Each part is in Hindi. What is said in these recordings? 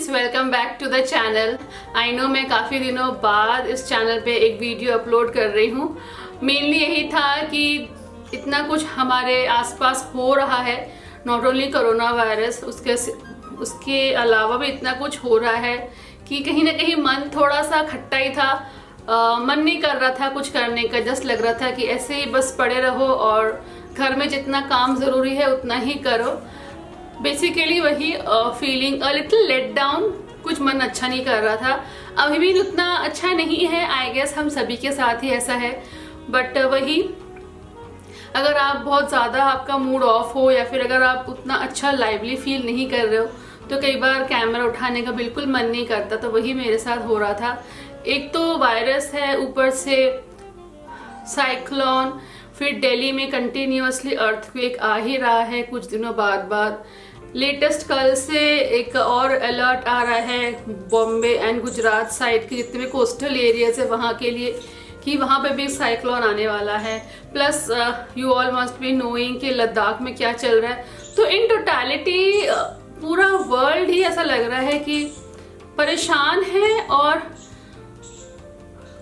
Friends, welcome back to the channel. I know मैं काफ़ी दिनों बाद इस चैनल पे एक वीडियो अपलोड कर रही हूँ। मेनली यही था कि इतना कुछ हमारे आसपास हो रहा है, नॉट ओनली कोरोना वायरस, उसके अलावा भी इतना कुछ हो रहा है कि कहीं ना कहीं मन थोड़ा सा खट्टा ही था। मन नहीं कर रहा था कुछ करने का, जस्ट लग रहा था कि ऐसे ही बस पड़े रहो और घर में जितना काम ज़रूरी है उतना ही करो। बेसिकली वही feeling a little let down, कुछ मन अच्छा नहीं कर रहा था। अभी भी उतना अच्छा नहीं है, आई गेस हम सभी के साथ ही ऐसा है। बट वही, अगर आप बहुत ज़्यादा आपका मूड ऑफ हो या फिर अगर आप उतना अच्छा लाइवली फील नहीं कर रहे हो तो कई बार कैमरा उठाने का बिल्कुल मन नहीं करता। तो वही मेरे साथ हो रहा था। एक तो वायरस है, ऊपर से साइक्लोन, फिर दिल्ली में कंटिन्यूअसली अर्थक्वेक आ ही रहा है कुछ दिनों बाद। लेटेस्ट कल से एक और अलर्ट आ रहा है बॉम्बे एंड गुजरात साइड के जितने भी कोस्टल एरियाज है वहाँ के लिए कि वहाँ पे भी साइक्लोन आने वाला है। Plus you all must be knowing कि लद्दाख में क्या चल रहा है। तो इन टोटलिटी पूरा वर्ल्ड ही ऐसा लग रहा है कि परेशान है, और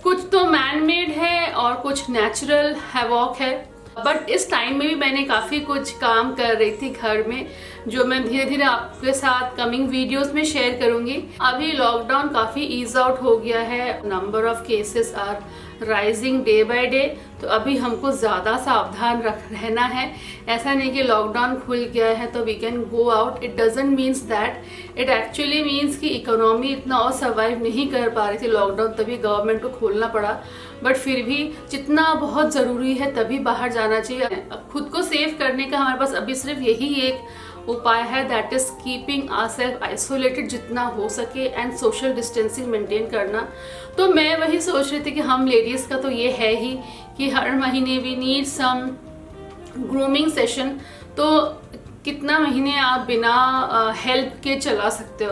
कुछ तो मैन मेड है और कुछ नेचुरल हैवॉक है। बट इस टाइम में भी मैंने काफ़ी कुछ काम कर रही थी घर में, जो मैं धीरे धीरे आपके साथ कमिंग वीडियोस में शेयर करूंगी। अभी लॉकडाउन काफ़ी ईज आउट हो गया है, number of cases are rising day by day. तो अभी हमको ज़्यादा सावधान रहना है। ऐसा नहीं कि लॉकडाउन खुल गया है तो we can go out, it doesn't means that. It actually means कि इकोनॉमी इतना और सर्वाइव नहीं कर पा रही थी लॉकडाउन, तभी गवर्नमेंट को खोलना पड़ा। बट फिर भी जितना बहुत ज़रूरी है तभी बाहर जाना चाहिए। खुद को सेव करने का हमारे पास अभी सिर्फ यही एक उपाय है, that is keeping ourselves isolated जितना हो सके एंड सोशल डिस्टेंसिंग मेंटेन करना। तो मैं वही सोच रही थी कि हम लेडीज़ का तो ये है ही कि हर महीने we need some grooming session. तो कितना महीने आप बिना हेल्प के चला सकते हो।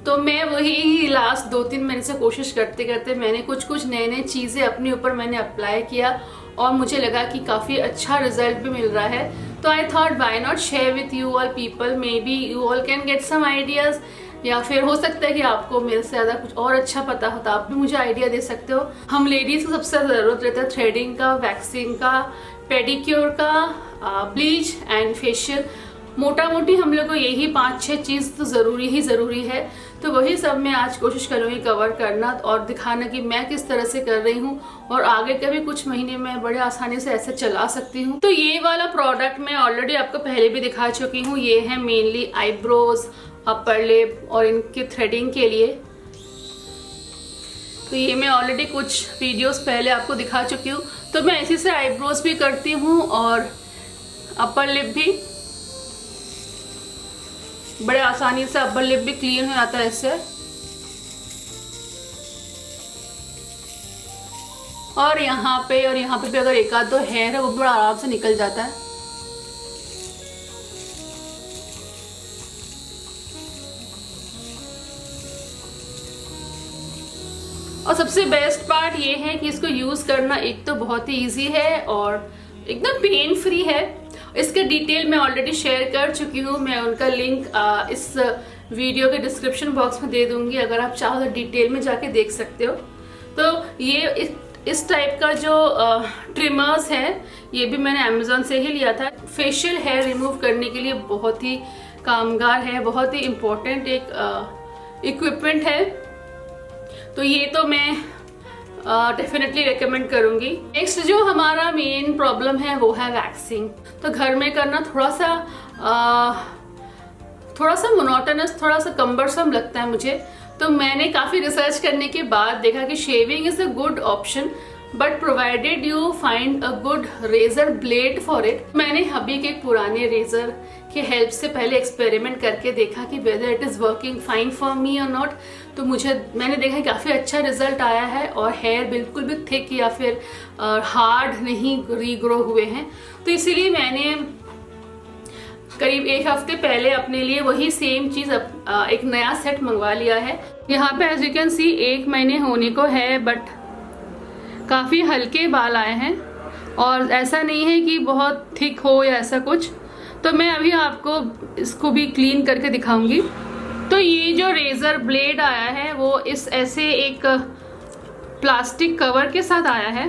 तो मैं वही लास्ट 2-3 महीने से कोशिश करते करते मैंने कुछ नए चीज़ें अपने ऊपर मैंने अप्लाई किया और मुझे लगा कि काफ़ी अच्छा रिजल्ट भी मिल रहा है। तो I thought why not share with you all people, maybe you all can get some ideas, या फिर हो सकता है कि आपको मेरे से ज़्यादा कुछ और अच्छा पता हो तो आप भी मुझे आइडिया दे सकते हो। हम लेडीज़ को सबसे ज़रूरत रहता है थ्रेडिंग का, वैक्सिंग का, पेडिक्योर का, ब्लीच एंड फेशियल। मोटा मोटी हम लोग को यही 5-6 चीज़ तो ज़रूरी है। तो वही सब मैं आज कोशिश करूँगी कवर करना और दिखाना कि मैं किस तरह से कर रही हूँ, और आगे के भी कुछ महीने में बड़े आसानी से ऐसे चला सकती हूँ। तो ये वाला प्रोडक्ट मैं ऑलरेडी आपको पहले भी दिखा चुकी हूँ। ये है मेनली आईब्रोज, अपर लिप और इनके थ्रेडिंग के लिए। तो ये मैं ऑलरेडी कुछ वीडियोस पहले आपको दिखा चुकी हूँ। तो मैं इसी से आईब्रोज भी करती हूँ और अपर लिप भी। बड़े आसानी से अपर लिप भी क्लीन हो जाता है इससे। और यहाँ पे भी अगर एक आध दो हेयर है वो भी बड़ा आराम से निकल जाता है। और सबसे बेस्ट पार्ट ये है कि इसको यूज करना एक तो बहुत ही इजी है और एकदम पेन फ्री है। इसका डिटेल मैं ऑलरेडी शेयर कर चुकी हूँ, मैं उनका लिंक इस वीडियो के डिस्क्रिप्शन बॉक्स में दे दूंगी, अगर आप चाहो तो डिटेल में जाके देख सकते हो। तो ये इस टाइप का जो ट्रिमर्स है ये भी मैंने अमेजोन से ही लिया था। फेशियल हेयर रिमूव करने के लिए बहुत ही कामगार है, बहुत ही इम्पोर्टेंट एक इक्विपमेंट है। तो ये तो मैं डेफिनेटली रिकमेंड करूंगी। नेक्स्ट जो हमारा मेन प्रॉब्लम है वो है वैक्सिंग। तो घर में करना थोड़ा सा मोनोटोनस, थोड़ा सा कम्बरसम लगता है मुझे। तो मैंने काफ़ी रिसर्च करने के बाद देखा कि shaving is a good option, but provided you find a good razor blade for it. मैंने हबी के एक पुराने रेजर के हेल्प से पहले एक्सपेरिमेंट करके देखा कि whether it is working fine for me और नॉट। तो मैंने देखा काफ़ी अच्छा रिजल्ट आया है और हेयर बिल्कुल भी थिक या फिर हार्ड नहीं रीग्रो हुए हैं। तो इसीलिए मैंने करीब 1 हफ्ते पहले अपने लिए वही सेम चीज़ एक नया सेट मंगवा लिया है। यहाँ पे एज यू कैन सी 1 महीने होने को है, बट काफ़ी हल्के बाल आए हैं और ऐसा नहीं है कि बहुत थिक हो या ऐसा कुछ। तो मैं अभी आपको इसको भी क्लीन करके दिखाऊंगी। तो ये जो रेजर ब्लेड आया है वो इस ऐसे एक प्लास्टिक कवर के साथ आया है।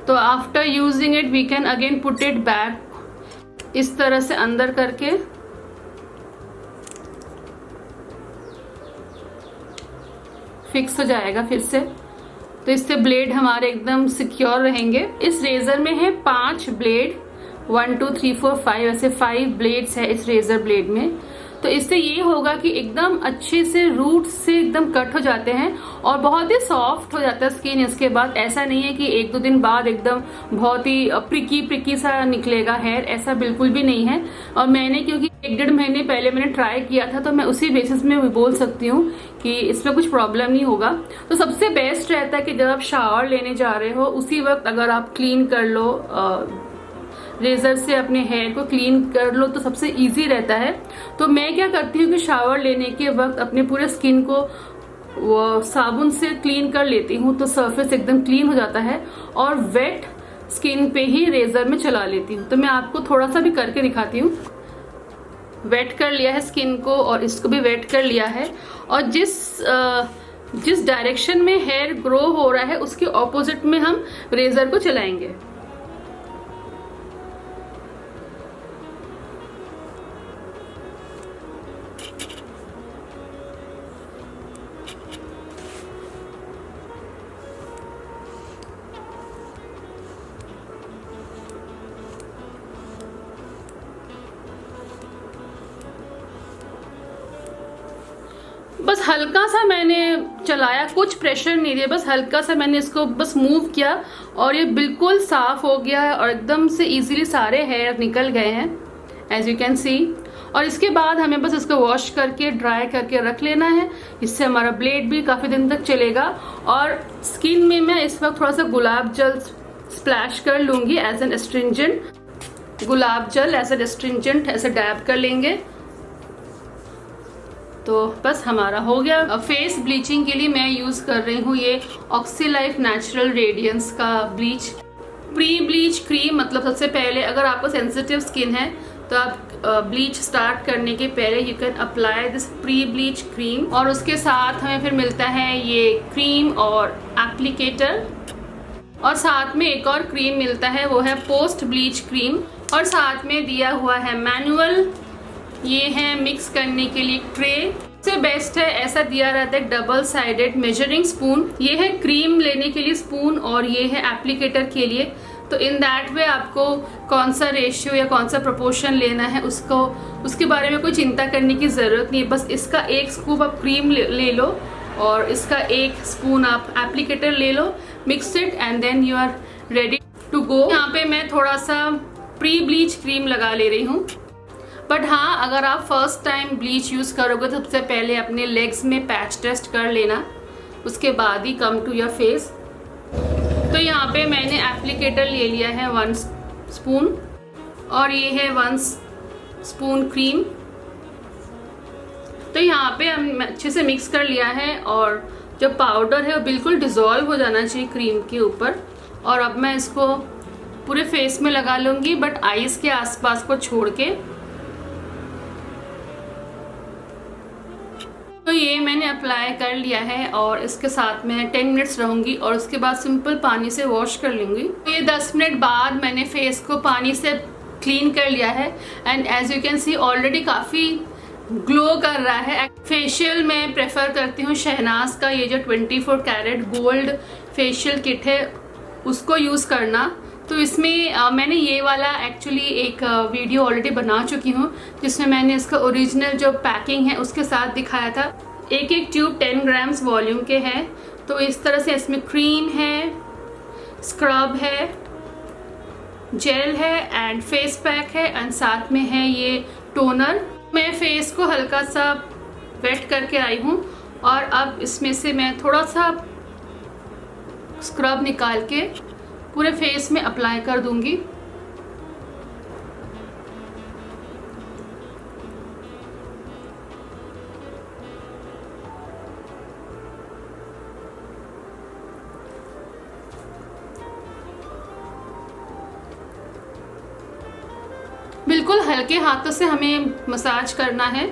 तो after using it we can again put it back, इस तरह से अंदर करके फिक्स हो जाएगा फिर से। तो इससे ब्लेड हमारे एकदम सिक्योर रहेंगे। इस रेजर में है 5 ब्लेड, 1 2 3 4 5, ऐसे 5 ब्लेड्स है इस रेजर ब्लेड में। तो इससे ये होगा कि एकदम अच्छे से रूट से एकदम कट हो जाते हैं और बहुत ही सॉफ्ट हो जाता है स्किन। इसके बाद ऐसा नहीं है कि 1-2 दिन बाद एकदम बहुत ही प्रिकी सा निकलेगा हेयर, ऐसा बिल्कुल भी नहीं है। और मैंने क्योंकि 1-1.5 महीने पहले मैंने ट्राई किया था, तो मैं उसी बेसिस में बोल सकती हूँ कि इसमें कुछ प्रॉब्लम नहीं होगा। तो सबसे बेस्ट रहता है कि जब आप शावर लेने जा रहे हो उसी वक्त अगर आप क्लीन कर लो, रेजर से अपने हेयर को क्लीन कर लो, तो सबसे इजी रहता है। तो मैं क्या करती हूँ कि शावर लेने के वक्त अपने पूरे स्किन को वो साबुन से क्लीन कर लेती हूँ, तो सरफेस एकदम क्लीन हो जाता है। और वेट स्किन पे ही रेजर में चला लेती हूँ। तो मैं आपको थोड़ा सा भी करके दिखाती हूँ। वेट कर लिया है स्किन को और इसको भी वेट कर लिया है। और जिस डायरेक्शन में हेयर ग्रो हो रहा है उसके ऑपोजिट में हम रेजर को चलाएंगे। बस हल्का सा मैंने चलाया, कुछ प्रेशर नहीं दिया, बस हल्का सा मैंने इसको बस मूव किया और ये बिल्कुल साफ हो गया है और एकदम से इजीली सारे हेयर निकल गए हैं, एज यू कैन सी। और इसके बाद हमें बस इसको वॉश करके ड्राई करके रख लेना है। इससे हमारा ब्लेड भी काफी दिन तक चलेगा। और स्किन में मैं इस वक्त थोड़ा सा गुलाब जल स्प्लैश कर लूंगी एज एन एस्ट्रिंजेंट। गुलाब जल एज एन एस्ट्रिंजेंट ऐसे डैब कर लेंगे। तो बस हमारा हो गया। फेस ब्लीचिंग के लिए मैं यूज कर रही हूँ ये ऑक्सीलाइफ नेचुरल रेडियंस का ब्लीच, प्री ब्लीच क्रीम। मतलब सबसे पहले अगर आपको सेंसिटिव स्किन है तो आप ब्लीच स्टार्ट करने के पहले you can apply this pre bleach cream. और उसके साथ हमें फिर मिलता है ये क्रीम और एप्लीकेटर, और साथ में एक और क्रीम मिलता है वो है पोस्ट ब्लीच क्रीम। और साथ में दिया हुआ है मैनुअल, ये है मिक्स करने के लिए ट्रे। सबसे बेस्ट है ऐसा दिया रहता है डबल साइडेड मेजरिंग स्पून। ये है क्रीम लेने के लिए स्पून और ये है एप्लीकेटर के लिए। तो इन दैट वे आपको कौन सा रेशियो या कौन सा प्रोपोर्शन लेना है उसके बारे में कोई चिंता करने की जरूरत नहीं है। बस इसका 1 स्कूप आप क्रीम ले लो और इसका 1 स्पून आप एप्लीकेटर ले लो, mix it and then you are ready to go. यहाँ पे मैं थोड़ा सा प्री ब्लीच क्रीम लगा ले रही हूँ। बट हाँ, अगर आप फर्स्ट टाइम ब्लीच यूज करोगे तो सबसे पहले अपने लेग्स में पैच टेस्ट कर लेना, उसके बाद ही कम टू योर फेस। तो यहाँ पे मैंने एप्लीकेटर ले लिया है 1 स्पून और ये है 1 स्पून क्रीम। तो यहाँ पे हम अच्छे से मिक्स कर लिया है और जो पाउडर है वो बिल्कुल डिजोल्व हो जाना चाहिए क्रीम के ऊपर। और अब मैं इसको पूरे फेस में लगा लूंगी, बट आईज के आसपास को छोड़ के। तो ये मैंने अप्लाई कर लिया है और इसके साथ मैं 10 मिनट्स रहूंगी और उसके बाद सिंपल पानी से वॉश कर लूंगी। तो ये 10 मिनट बाद मैंने फेस को पानी से क्लीन कर लिया है and as you can see already काफ़ी ग्लो कर रहा है। फेशियल मैं प्रेफर करती हूँ शहनाज का ये जो 24 कैरेट गोल्ड फेशियल किट है उसको यूज़ करना। तो इसमें मैंने ये वाला एक्चुअली एक वीडियो ऑलरेडी बना चुकी हूँ जिसमें मैंने इसका ओरिजिनल जो पैकिंग है उसके साथ दिखाया था। एक ट्यूब 10 ग्राम्स वॉल्यूम के हैं। तो इस तरह से इसमें क्रीम है, स्क्रब है, जेल है एंड फेस पैक है एंड साथ में है ये टोनर। मैं फेस को हल्का सा वेट करके आई हूँ और अब इसमें से मैं थोड़ा सा स्क्रब निकाल के पूरे फेस में अप्लाई कर दूंगी। बिल्कुल हल्के हाथों से हमें मसाज करना है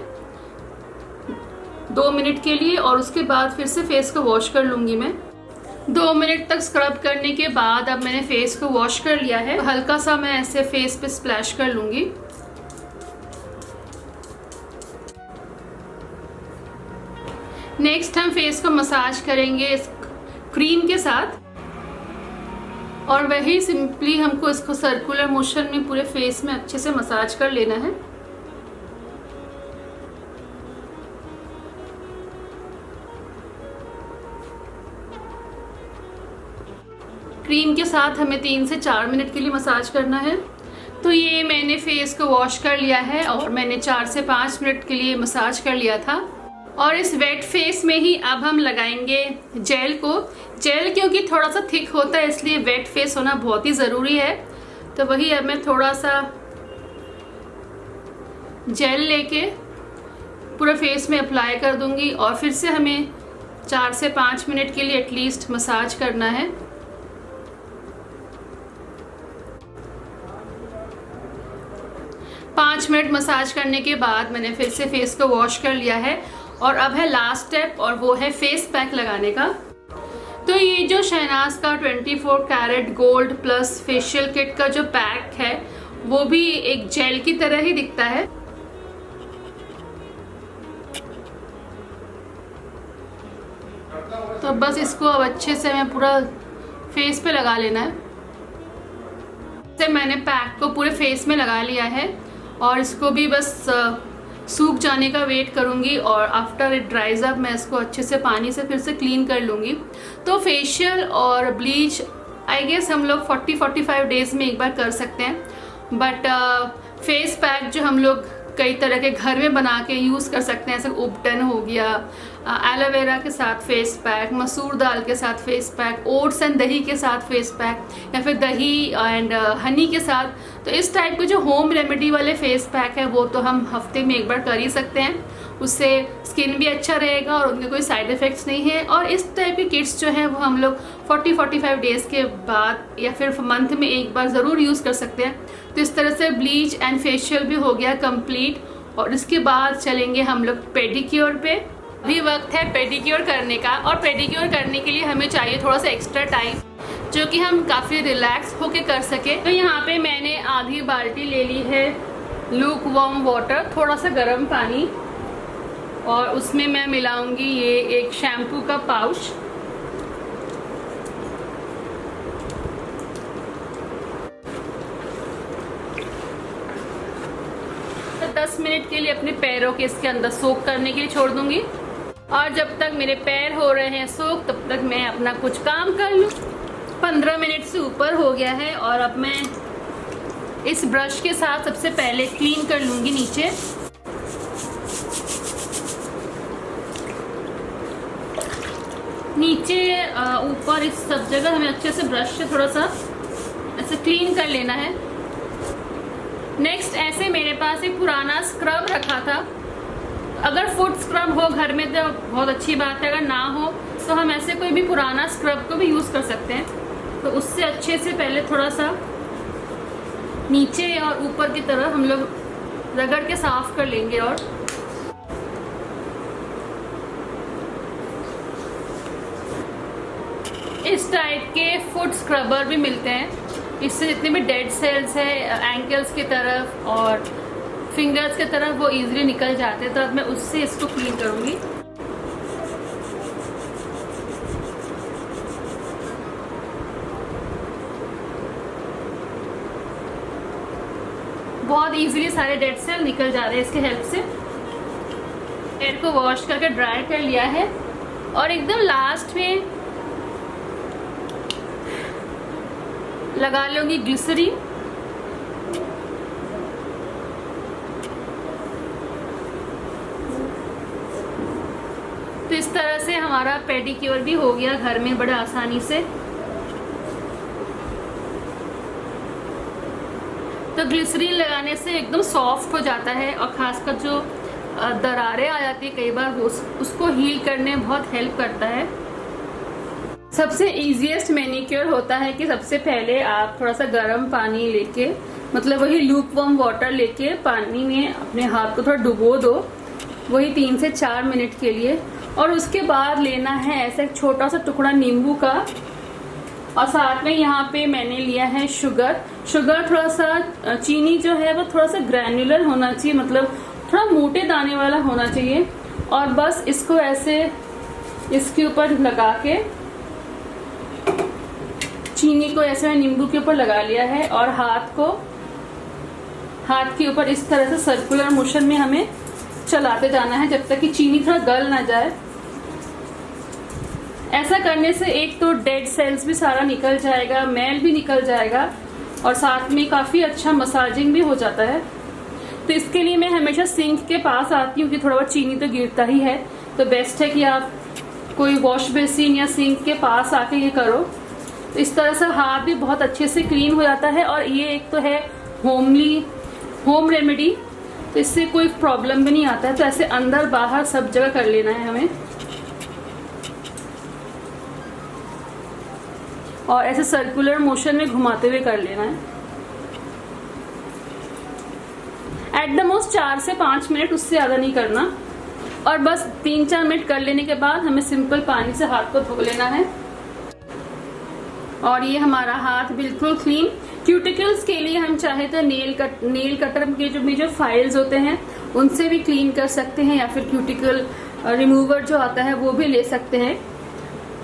2 मिनट के लिए, और उसके बाद फिर से फेस को वॉश कर लूंगी मैं। 2 मिनट तक स्क्रब करने के बाद अब मैंने फेस को वॉश कर लिया है। हल्का सा मैं ऐसे फेस पे स्प्लैश कर लूंगी। नेक्स्ट हम फेस को मसाज करेंगे इस क्रीम के साथ, और वही सिंपली हमको इसको सर्कुलर मोशन में पूरे फेस में अच्छे से मसाज कर लेना है। क्रीम के साथ हमें 3 से 4 मिनट के लिए मसाज करना है। तो ये मैंने फेस को वॉश कर लिया है और मैंने 4 से 5 मिनट के लिए मसाज कर लिया था। और इस वेट फेस में ही अब हम लगाएंगे जेल को। जेल क्योंकि थोड़ा सा थिक होता है, इसलिए वेट फेस होना बहुत ही ज़रूरी है। तो वही अब मैं थोड़ा सा जेल लेके पूरे फेस में अप्लाई कर दूंगी, और फिर से हमें 4 से 5 मिनट के लिए एटलीस्ट मसाज करना है। पाँच मिनट मसाज करने के बाद मैंने फिर से फेस को वॉश कर लिया है, और अब है लास्ट स्टेप, और वो है फेस पैक लगाने का। तो ये जो शहनाज का 24 carat gold plus facial kit का जो पैक है, वो भी एक जेल की तरह ही दिखता है। तो बस इसको अब अच्छे से मैं पूरा फेस पे लगा लेना है। से मैंने पैक को पूरे फेस में लगा लिया है, और इसको भी बस सूख जाने का वेट करूंगी, और आफ्टर इट ड्राइज अप मैं इसको अच्छे से पानी से फिर से क्लीन कर लूँगी। तो फेशियल और ब्लीच आई गेस हम लोग 40-45 डेज में एक बार कर सकते हैं, बट फेस पैक जो हम लोग कई तरह के घर में बना के यूज़ कर सकते हैं, जैसे उबटन हो गया, एलोवेरा के साथ फेस पैक, मसूर दाल के साथ फेस पैक, ओट्स एंड दही के साथ फेस पैक, या फिर दही एंड हनी के साथ। तो इस टाइप के जो होम रेमेडी वाले फेस पैक है, वो तो हम हफ्ते में एक बार कर ही सकते हैं। उससे स्किन भी अच्छा रहेगा और उनके कोई साइड इफ़ेक्ट्स नहीं है। और इस टाइप के किट्स जो हैं वो हम लोग 40-45 डेज़ के बाद या फिर मंथ में एक बार ज़रूर यूज़ कर सकते हैं। तो इस तरह से ब्लीच एंड फेशियल भी हो गया कंप्लीट, और इसके बाद चलेंगे हम लोग पेडिक्योर पे। अभी वक्त है पेडिक्योर करने का, और पेडिक्योर करने के लिए हमें चाहिए थोड़ा सा एक्स्ट्रा टाइम, जो कि हम काफ़ी रिलैक्स होके कर सके। तो यहाँ पे मैंने आधी बाल्टी ले ली है लूक वार्म वाटर, थोड़ा सा गर्म पानी, और उसमें मैं मिलाऊंगी ये एक शैम्पू का पाउच। तो 10 मिनट के लिए अपने पैरों के इसके अंदर सोक करने के लिए छोड़ दूंगी, और जब तक मेरे पैर हो रहे हैं सोक, तब तक मैं अपना कुछ काम कर लूँ। 15 मिनट से ऊपर हो गया है, और अब मैं इस ब्रश के साथ सबसे पहले क्लीन कर लूँगी नीचे। नीचे ऊपर इस सब जगह हमें अच्छे से ब्रश से थोड़ा सा ऐसे क्लीन कर लेना है। नेक्स्ट, ऐसे मेरे पास एक पुराना स्क्रब रखा था। अगर फुट स्क्रब हो घर में तो बहुत अच्छी बात है, अगर ना हो तो हम ऐसे कोई भी पुराना स्क्रब को भी यूज़ कर सकते हैं। तो उससे अच्छे से पहले थोड़ा सा नीचे और ऊपर की तरफ हम लोग रगड़ के साफ कर लेंगे। और इस टाइप के फुट स्क्रबर भी मिलते हैं। इससे जितने भी डेड सेल्स है एंकल्स की तरफ और फिंगर्स की तरफ, वो इजीली निकल जाते हैं। तो अब मैं उससे इसको क्लीन करूँगी। बहुत इजीली सारे डेड सेल निकल जा रहे हैं इसके हेल्प से। हेयर को वॉश करके ड्राई कर लिया है, और एकदम लास्ट में लगा लूंगी ग्लिसरीन। तो इस तरह से हमारा पेडिक्योर भी हो गया घर में बड़े आसानी से। तो ग्लिसरीन लगाने से एकदम सॉफ्ट हो जाता है, और खासकर जो दरारें आ जाती है कई बार, वो उसको हील करने में बहुत हेल्प करता है। सबसे इजीएस्ट मैनिक्योर होता है कि सबसे पहले आप थोड़ा सा गर्म पानी लेके, मतलब वही लूक वार्म वाटर लेके पानी में अपने हाथ को थोड़ा डुबो दो, वही 3 से 4 मिनट के लिए। और उसके बाद लेना है ऐसा एक छोटा सा टुकड़ा नींबू का, और साथ में यहाँ पे मैंने लिया है शुगर। थोड़ा सा चीनी जो है वो थोड़ा सा ग्रैन्युलर होना चाहिए, मतलब थोड़ा मोटे दाने वाला होना चाहिए। और बस इसको ऐसे इसके ऊपर लगा के, चीनी को ऐसे नींबू के ऊपर लगा लिया है, और हाथ के ऊपर इस तरह से सर्कुलर मोशन में हमें चलाते जाना है जब तक कि चीनी थोड़ा गल ना जाए। ऐसा करने से एक तो डेड सेल्स भी सारा निकल जाएगा, मैल भी निकल जाएगा, और साथ में काफी अच्छा मसाजिंग भी हो जाता है। तो इसके लिए मैं हमेशा सिंक के पास आती हूँ कि थोड़ा बहुत चीनी तो गिरता ही है, तो बेस्ट है कि आप कोई वॉश बेसिन या सिंक के पास आके ये करो। तो इस तरह से हाथ भी बहुत अच्छे से क्लीन हो जाता है, और ये एक तो है होम रेमेडी, तो इससे कोई प्रॉब्लम भी नहीं आता है। तो ऐसे अंदर बाहर सब जगह कर लेना है हमें, और ऐसे सर्कुलर मोशन में घुमाते हुए कर लेना है। एट द मोस्ट 4 से 5 मिनट, उससे ज्यादा नहीं करना। और बस 3-4 मिनट कर लेने के बाद हमें सिंपल पानी से हाथ को धो लेना है, और ये हमारा हाथ बिल्कुल क्लीन। क्यूटिकल्स के लिए हम चाहे तो नेल कटर के जो फाइल्स होते हैं उनसे भी क्लीन कर सकते हैं, या फिर क्यूटिकल रिमूवर जो आता है वो भी ले सकते हैं।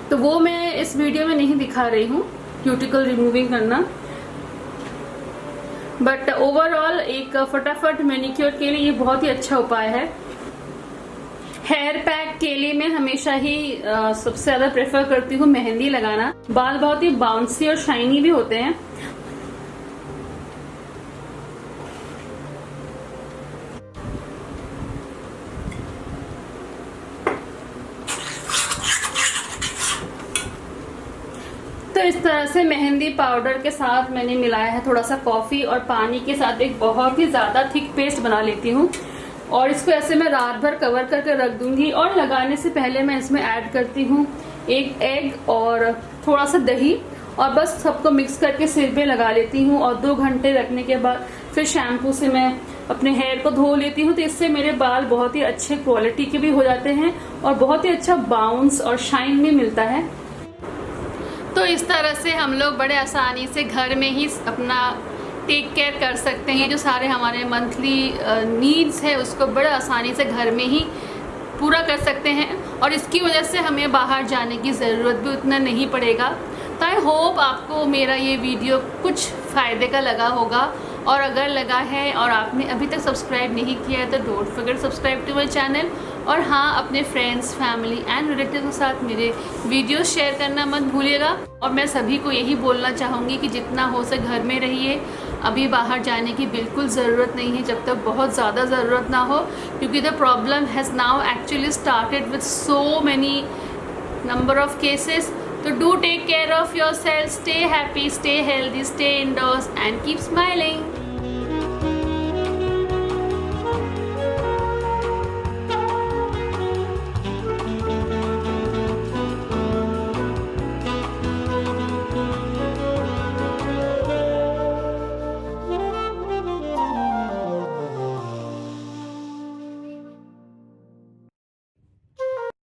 तो वो मैं इस वीडियो में नहीं दिखा रही हूँ क्यूटिकल रिमूविंग करना, बट ओवरऑल एक फटाफट मैनिक्योर के लिए ये बहुत ही अच्छा उपाय है। हेयर पैक के लिए मैं हमेशा ही सबसे ज्यादा प्रेफर करती हूँ मेहंदी लगाना। बाल बहुत ही बाउंसी और शाइनी भी होते हैं। तो इस तरह से मेहंदी पाउडर के साथ मैंने मिलाया है थोड़ा सा कॉफी और पानी के साथ एक बहुत ही ज्यादा थिक पेस्ट बना लेती हूँ, और इसको ऐसे मैं रात भर कवर करके रख दूंगी। और लगाने से पहले मैं इसमें ऐड करती हूँ एक एग और थोड़ा सा दही, और बस सबको मिक्स करके सिर पे लगा लेती हूँ, और 2 घंटे रखने के बाद फिर शैम्पू से मैं अपने हेयर को धो लेती हूँ। तो इससे मेरे बाल बहुत ही अच्छे क्वालिटी के भी हो जाते हैं, और बहुत ही अच्छा बाउंस और शाइन भी मिलता है। तो इस तरह से हम लोग बड़े आसानी से घर में ही अपना टेक केयर कर सकते हैं। जो सारे हमारे मंथली नीड्स है उसको बड़े आसानी से घर में ही पूरा कर सकते हैं, और इसकी वजह से हमें बाहर जाने की ज़रूरत भी उतना नहीं पड़ेगा। तो आई होप आपको मेरा ये वीडियो कुछ फ़ायदे का लगा होगा, और अगर लगा है और आपने अभी तक सब्सक्राइब नहीं किया है तो don't forget subscribe to my channel. और हाँ, अपने फ्रेंड्स, फैमिली एंड रिलेटिव के साथ मेरे वीडियो शेयर करना मत भूलिएगा। और मैं सभी को यही बोलना चाहूँगी कि जितना हो सके घर में रहिए। अभी बाहर जाने की बिल्कुल ज़रूरत नहीं है जब तक बहुत ज़्यादा ज़रूरत ना हो, क्योंकि the problem has now actually started with so many number of cases. तो do take care of yourself, stay happy, stay healthy, stay indoors and keep smiling.